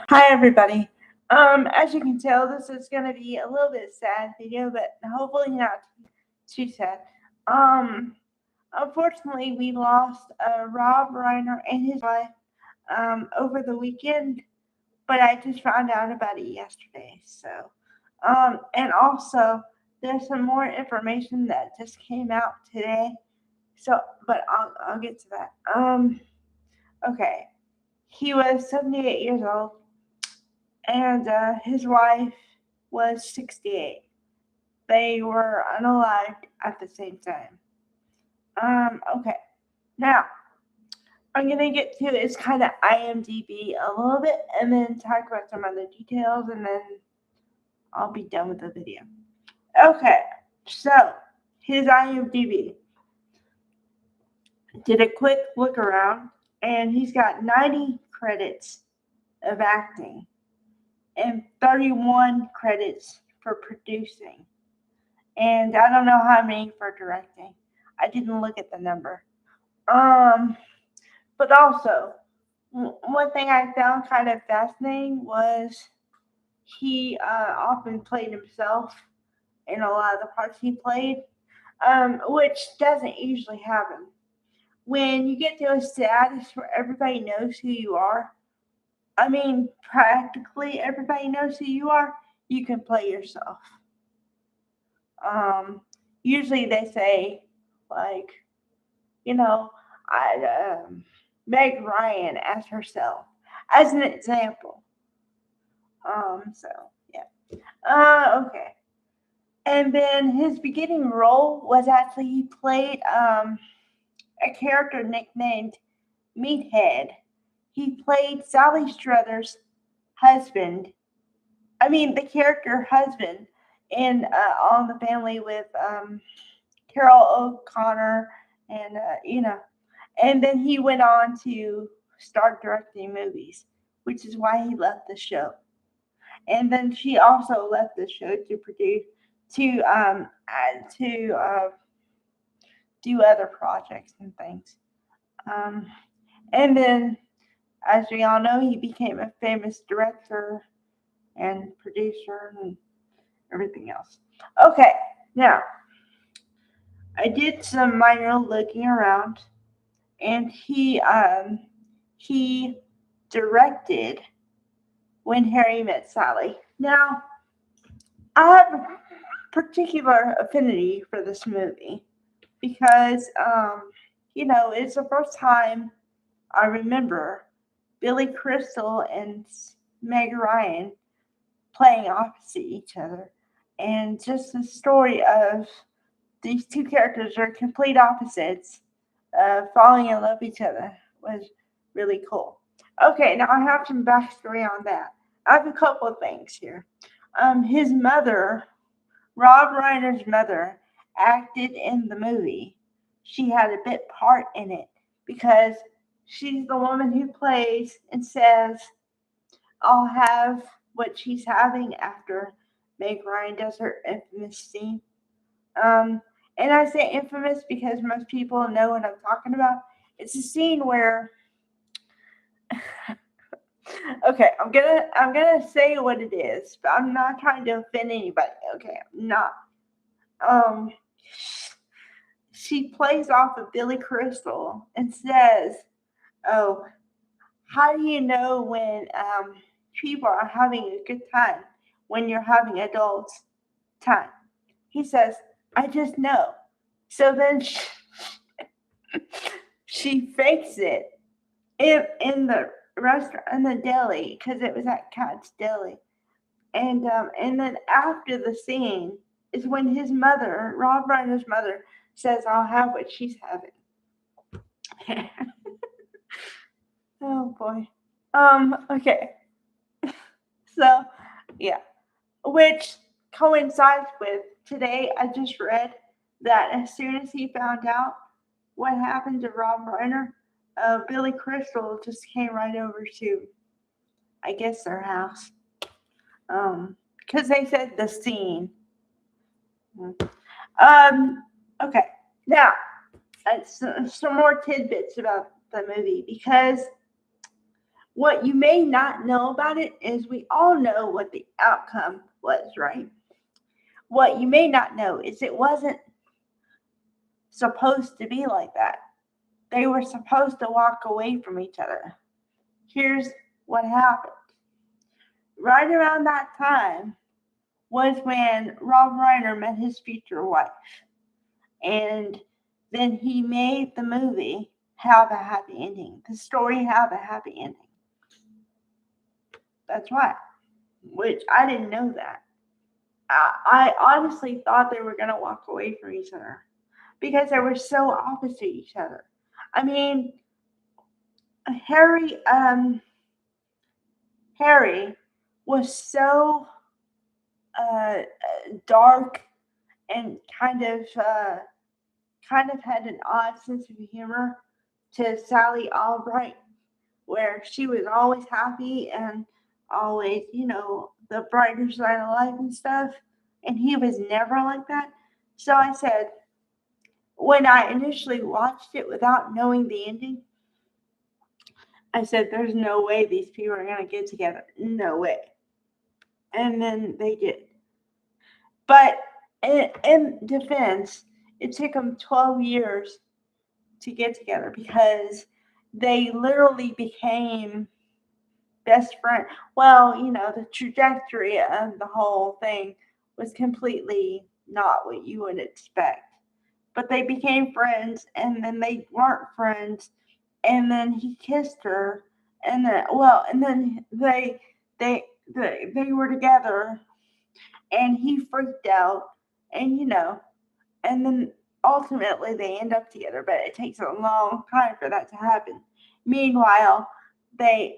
Hi everybody. As you can tell, this is gonna be a little bit sad video, but hopefully not too sad. Um, Unfortunately, we lost Rob Reiner and his wife over the weekend, but I just found out about it yesterday. And also there's some more information that just came out today. But I'll get to that. Okay, he was 78 years old and his wife was 68. They were unalived at the same time. Okay. Now, I'm going to get to it's kind of IMDb a little bit and then talk about some other details and then I'll be done with the video. Okay. So, his IMDb. Did a quick look around and he's got 90 credits of acting and 31 credits for producing. And I don't know how many for directing. I didn't look at the number. But also, one thing I found kind of fascinating was he often played himself in a lot of the parts he played, which doesn't usually happen. When you get to a status where everybody knows who you are, I mean, practically everybody knows who you are, you can play yourself. Um, Usually they say, like, you know, Meg Ryan as herself, as an example. So yeah. Okay. And then his beginning role was actually he played a character nicknamed Meathead. He played Sally Struthers' husband. I mean, the character husband in All in the Family with Carol O'Connor and and then he went on to start directing movies, which is why he left the show. And then she also left the show to produce to do other projects and things. Um, and then, as we all know, he became a famous director and producer and everything else. Okay, now I did some minor looking around, and he directed When Harry Met Sally. Now, I have a particular affinity for this movie because, it's the first time I remember Billy Crystal and Meg Ryan playing opposite each other. And just the story of these two characters are complete opposites, falling in love with each other was really cool. Okay, now I have some backstory on that. I have a couple of things here. His mother, Rob Reiner's mother, acted in the movie. She had a bit part in it because she's the woman who plays and says, I'll have what she's having after Meg Ryan does her infamous scene. Um, and I say infamous because most people know what I'm talking about. It's a scene where okay, I'm gonna say what it is, but I'm not trying to offend anybody. Okay, I'm not. Um, she plays off of Billy Crystal and says, "Oh, how do you know when people are having a good time when you're having adult time?" He says, "I just know." So then she fakes it in the restaurant in the deli because it was at Cat's Deli, and then after the scene is when his mother, Rob Reiner's mother, says, "I'll have what she's having." Oh boy. Okay. So yeah, which coincides with today. I just read that as soon as he found out what happened to Rob Reiner, Billy Crystal just came right over to, I guess, their house. Because they said the scene. Okay. Now, some more tidbits about the movie because what you may not know about it is we all know what the outcome was, right? What you may not know is it wasn't supposed to be like that. They were supposed to walk away from each other. Here's what happened. Right around that time was when Rob Reiner met his future wife. And then he made the movie have a happy ending. The story have a happy ending. That's right. Which I didn't know that. I honestly thought they were going to walk away from each other because they were so opposite each other. I mean, Harry was so dark and kind of had an odd sense of humor to Sally Albright, where she was always happy and always, the brighter side of life and stuff. And he was never like that. So I said, when I initially watched it without knowing the ending, I said, there's no way these people are going to get together. No way. And then they did. But in defense, it took them 12 years to get together because they literally became best friend. Well, the trajectory of the whole thing was completely not what you would expect. But they became friends, and then they weren't friends, and then he kissed her, and then they were together, and he freaked out, and and then ultimately they end up together, but it takes a long time for that to happen. Meanwhile, they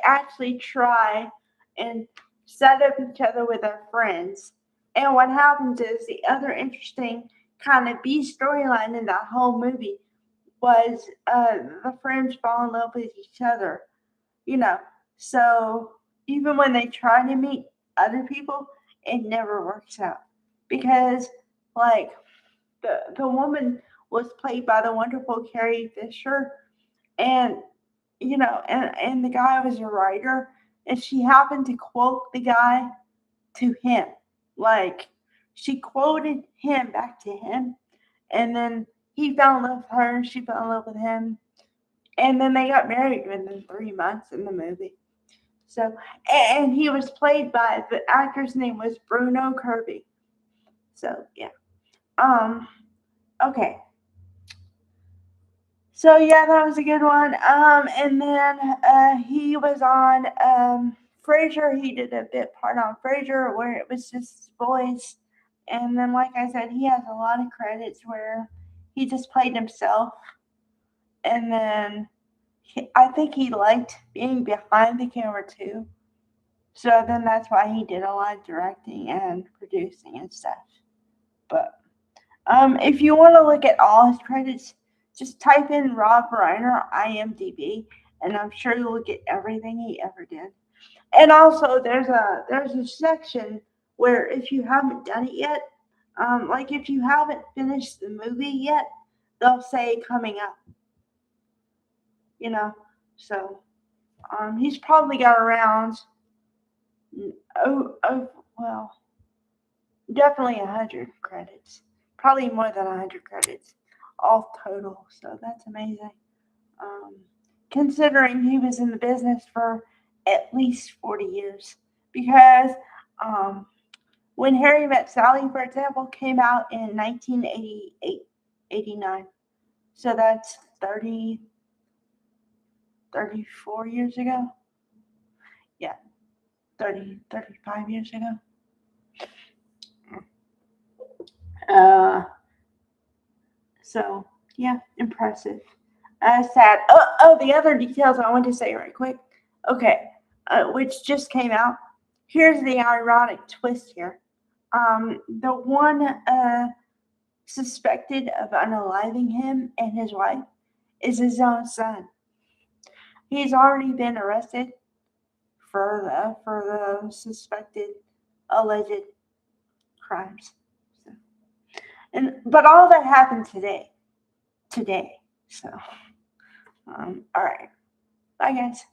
actually try and set up each other with their friends. And what happens is the other interesting kind of B storyline in that whole movie was the friends fall in love with each other, you know. So even when they try to meet other people, it never works out because, like, the woman was played by the wonderful Carrie Fisher, and and the guy was a writer, and she happened to quote the guy to him, like she quoted him back to him, and then he fell in love with her, and she fell in love with him, and then they got married within 3 months in the movie. So, and he was played by the actor's name was Bruno Kirby. So yeah. Okay. So yeah, that was a good one. And then he was on Frasier. He did a bit part on Frasier where it was just his voice. And then, like I said, he has a lot of credits where he just played himself. And then I think he liked being behind the camera too. So then that's why he did a lot of directing and producing and stuff. But if you want to look at all his credits, just type in Rob Reiner IMDb, and I'm sure you'll get everything he ever did. And also, there's a section where if you haven't done it yet, like if you haven't finished the movie yet, they'll say coming up. So he's probably got around well, definitely 100 credits. Probably more than 100 credits, all total. So that's amazing. Considering he was in the business for at least 40 years. Because when Harry Met Sally, for example, came out in 1988, 89. So that's 34 years ago. Yeah, 35 years ago. So yeah, impressive. Sad. Oh, the other details I want to say right quick. Okay, which just came out. Here's the ironic twist here. The one suspected of unaliving him and his wife is his own son. He's already been arrested for the suspected alleged crimes. So, but all that happened today. So, all right. Bye, guys.